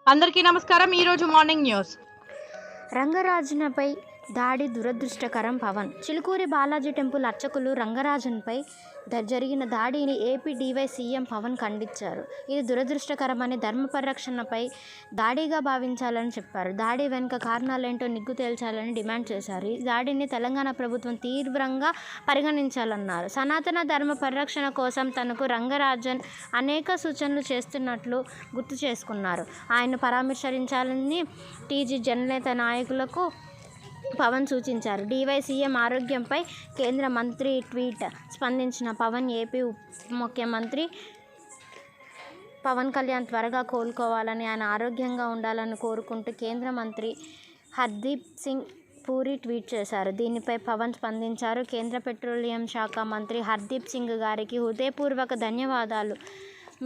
అందరికీ నమస్కారం. ఈరోజు మార్నింగ్ న్యూస్. రంగరాజన్పై దాడి దురదృష్టకరం. పవన్ చిలుకూరి బాలాజీ టెంపుల్ అర్చకులు రంగరాజన్పై జరిగిన దాడిని ఏపీ డీవై సీఎం పవన్ ఖండించారు. ఇది దురదృష్టకరమని, ధర్మ పరిరక్షణపై దాడిగా భావించాలని చెప్పారు. దాడి వెనుక కారణాలేంటో నిగ్గు తేల్చాలని డిమాండ్ చేశారు. ఈ దాడిని తెలంగాణ ప్రభుత్వం తీవ్రంగా పరిగణించాలన్నారు. సనాతన ధర్మ పరిరక్షణ కోసం తనకు రంగరాజన్ అనేక సూచనలు చేస్తున్నట్లు గుర్తు చేసుకున్నారు. ఆయన్ను పరామర్శించాలని టీజీ జననేత నాయకులకు పవన్ సూచించారు. డీవై సీఎం ఆరోగ్యంపై కేంద్ర మంత్రి ట్వీట్ స్పందించిన పవన్, ఏపీ ఉప ముఖ్యమంత్రి పవన్ కళ్యాణ్ త్వరగా కోలుకోవాలని, ఆయన ఆరోగ్యంగా ఉండాలని కోరుకుంటూ కేంద్ర మంత్రి హర్దీప్ సింగ్ పూరి ట్వీట్ చేశారు. దీనిపై పవన్ స్పందించారు. కేంద్ర పెట్రోలియం శాఖ మంత్రి హర్దీప్ సింగ్ గారికి హృదయపూర్వక ధన్యవాదాలు.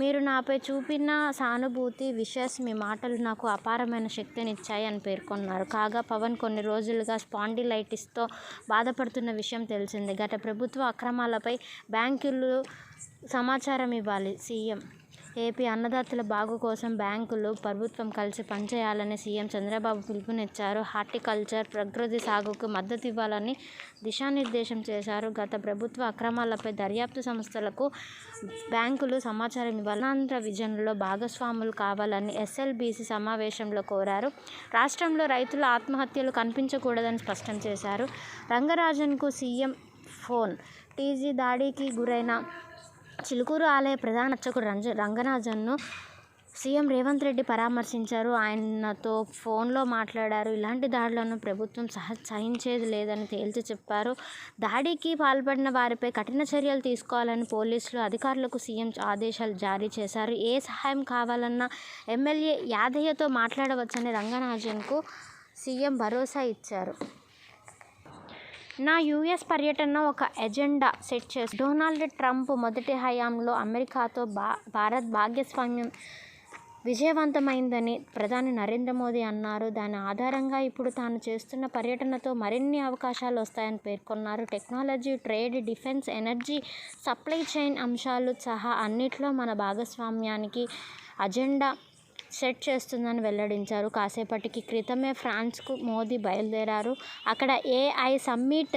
మీరు నాపై చూపిన సానుభూతి, విషస్, మీ మాటలు నాకు అపారమైన శక్తినిచ్చాయి అని పేర్కొన్నారు. కాగా పవన్ కొన్ని రోజులుగా స్పాండిలైటిస్తో బాధపడుతున్న విషయం తెలిసిందే. గత ప్రభుత్వ అక్రమాలపై బ్యాంకులు సమాచారం ఇవ్వాలి. సీఎం ఏపీ అన్నదాతల బాగు కోసం బ్యాంకులు, ప్రభుత్వం కలిసి పనిచేయాలని సీఎం చంద్రబాబు పిలుపునిచ్చారు. హార్టికల్చర్, ప్రకృతి సాగుకు మద్దతు ఇవ్వాలని దిశానిర్దేశం చేశారు. గత ప్రభుత్వ అక్రమాలపై దర్యాప్తు సంస్థలకు బ్యాంకులు సమాచారం ఇవ్వాలి. ఆంధ్ర విజన్లో భాగస్వాములు కావాలని ఎస్ఎల్బీసీ సమావేశంలో కోరారు. రాష్ట్రంలో రైతుల ఆత్మహత్యలు కనిపించకూడదని స్పష్టం చేశారు. రంగరాజన్కు సీఎం ఫోన్. టీజీ దాడికి గురైన చిలుకూరు ఆలయ ప్రధాన అర్చకుడు రంగరాజన్ను సీఎం రేవంత్ రెడ్డి పరామర్శించారు. ఆయనతో ఫోన్లో మాట్లాడారు. ఇలాంటి దాడులను ప్రభుత్వం సహించేది లేదని తేల్చి చెప్పారు. దాడికి పాల్పడిన వారిపై కఠిన చర్యలు తీసుకోవాలని పోలీసులు అధికారులకు సీఎం ఆదేశాలు జారీ చేశారు. ఏ సహాయం కావాలన్నా ఎమ్మెల్యే యాదయ్యతో మాట్లాడవచ్చని రంగరాజన్కు సీఎం భరోసా ఇచ్చారు. నా యూఎస్ పర్యటన ఒక ఎజెండా సెట్ చేసి డొనాల్డ్ ట్రంప్ మొదటి హయాంలో అమెరికాతో భారత్ భాగస్వామ్యం విజయవంతమైందని ప్రధాని నరేంద్ర మోదీ అన్నారు. దాని ఆధారంగా ఇప్పుడు తాను చేస్తున్న పర్యటనతో మరిన్ని అవకాశాలు వస్తాయని పేర్కొన్నారు. Technology, trade, defence, energy, supply chain అంశాలు సహా అన్నిట్లో మన భాగస్వామ్యానికి అజెండా సెట్ చేస్తుందని వెల్లడించారు. కాసేపటికి క్రితమే ఫ్రాన్స్కు మోదీ బయలుదేరారు. అక్కడ ఏఐ సమ్మిట్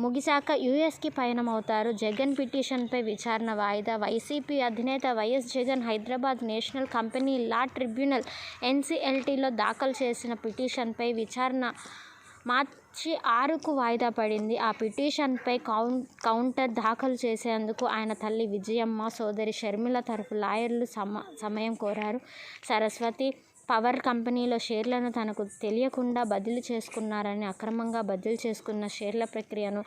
ముగిశాక యూఎస్కి పయనమవుతారు. జగన్ పిటిషన్పై విచారణ వాయిదా. వైసీపీ అధినేత YS Jagan Hyderabad national company law tribunal ఎన్సీఎల్టీలో దాఖలు చేసిన పిటిషన్పై విచారణ మార్చి 6కు వాయిదా పడింది. ఆ పిటిషన్పై కౌంటర్ దాఖలు చేసేందుకు ఆయన తల్లి విజయమ్మ, సోదరి షర్మిల తరఫు లాయర్లు సమయం కోరారు. సరస్వతి పవర్ కంపెనీలో షేర్లను తనకు తెలియకుండా బదిలీ చేసుకున్నారని, అక్రమంగా బదిలీ చేసుకున్న షేర్ల ప్రక్రియను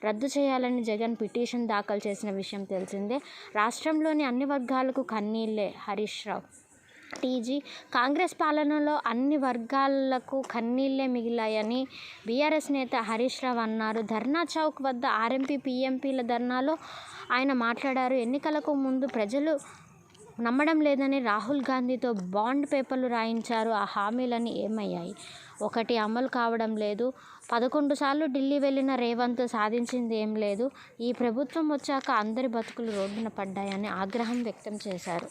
రద్దు చేయాలని జగన్ పిటిషన్ దాఖలు చేసిన విషయం తెలిసిందే. రాష్ట్రంలోని అన్ని వర్గాలకు కన్నీళ్లే. హరీష్ రావు. టీజీ కాంగ్రెస్ పాలనలో అన్ని వర్గాలకు కన్నీళ్లే మిగిలాయని బీఆర్ఎస్ నేత హరీష్ రావు అన్నారు. ధర్నా చౌక్ వద్ద ఆర్ఎంపీ, పీఎంపీల ధర్నాలో ఆయన మాట్లాడారు. ఎన్నికలకు ముందు ప్రజలు నమ్మడం లేదని రాహుల్ గాంధీతో బాండ్ పేపర్లు రాయించారు. ఆ హామీలని ఏమయ్యాయి? ఒకటి అమలు కావడం లేదు. 11 సార్లు ఢిల్లీ వెళ్లిన రేవంత్ సాధించింది ఏం లేదు. ఈ ప్రభుత్వం వచ్చాక అందరి బతుకులు రోడ్డున పడ్డాయని ఆగ్రహం వ్యక్తం చేశారు.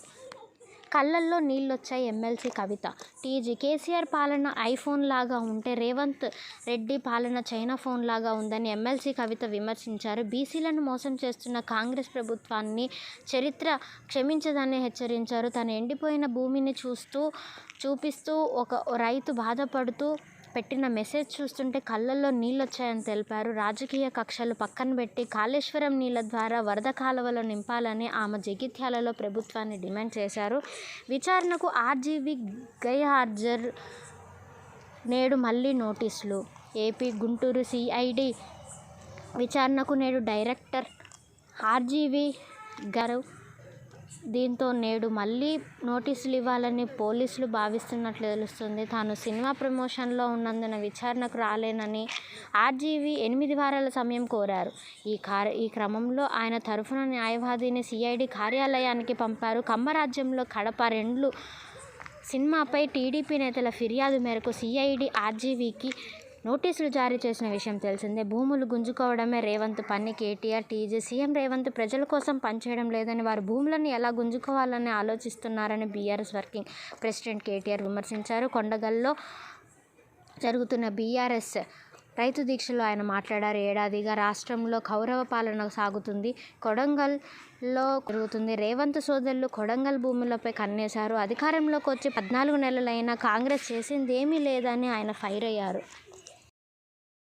కళ్ళల్లో నీళ్లొచ్చాయి. ఎమ్మెల్సీ కవిత. టీజీ కేసీఆర్ పాలన ఐఫోన్ లాగా ఉంటే రేవంత్ రెడ్డి పాలన చైనా ఫోన్ లాగా ఉందని ఎమ్మెల్సీ కవిత విమర్శించారు. బీసీలను మోసం చేస్తున్న కాంగ్రెస్ ప్రభుత్వాన్ని చరిత్ర క్షమించదని హెచ్చరించారు. తన ఎండిపోయిన భూమిని చూపిస్తూ ఒక రైతు బాధపడుతూ పెట్టిన మెసేజ్ చూస్తుంటే కళ్ళల్లో నీళ్లొచ్చాయని తెలిపారు. రాజకీయ కక్షలు పక్కన పెట్టి కాళేశ్వరం నీళ్ల ద్వారా వరద కాలువలు నింపాలని ఆమె జగిత్యాలలో ప్రభుత్వాన్ని డిమాండ్ చేశారు. విచారణకు ఆర్జీవీ గైర్హాజరు. నేడు మళ్లీ నోటీసులు. ఏపీ గుంటూరు సిఐడి విచారణకు నేడు డైరెక్టర్ ఆర్జీవీ గారు. దీంతో నేడు మళ్లీ నోటీసులు ఇవ్వాలని పోలీసులు భావిస్తున్నట్లు తెలుస్తుంది. తాను సినిమా ప్రమోషన్లో ఉన్నందున విచారణకు రాలేనని ఆర్జీవీ 8 వారాల సమయం కోరారు. ఈ క్రమంలో ఆయన తరఫున న్యాయవాదిని సిఐడి కార్యాలయానికి పంపారు. కమ్మరాజ్యంలో కడప 2 సినిమాపై టీడీపీ నేతల ఫిర్యాదు మేరకు సిఐడి ఆర్జీవీకి నోటీసులు జారీ చేసిన విషయం తెలిసిందే. భూములు గుంజుకోవడమే రేవంత్ పని. కేటీఆర్, టీజీ, సీఎం రేవంత్ ప్రజల కోసం పనిచేయడం లేదని, వారి భూములను ఎలా గుంజుకోవాలని ఆలోచిస్తున్నారని బీఆర్ఎస్ వర్కింగ్ ప్రెసిడెంట్ కేటీఆర్ విమర్శించారు. కొడంగల్లో జరుగుతున్న బీఆర్ఎస్ రైతు దీక్షలో ఆయన మాట్లాడారు. ఏడాదిగా రాష్ట్రంలో కౌరవ పాలన సాగుతుంది. కొడంగల్లో జరుగుతుంది. రేవంత్ సోదరులు కొడంగల్ భూములపై కన్నేశారు. అధికారంలోకి వచ్చి 14 నెలలైనా కాంగ్రెస్ చేసిందేమీ లేదని ఆయన ఫైర్ అయ్యారు.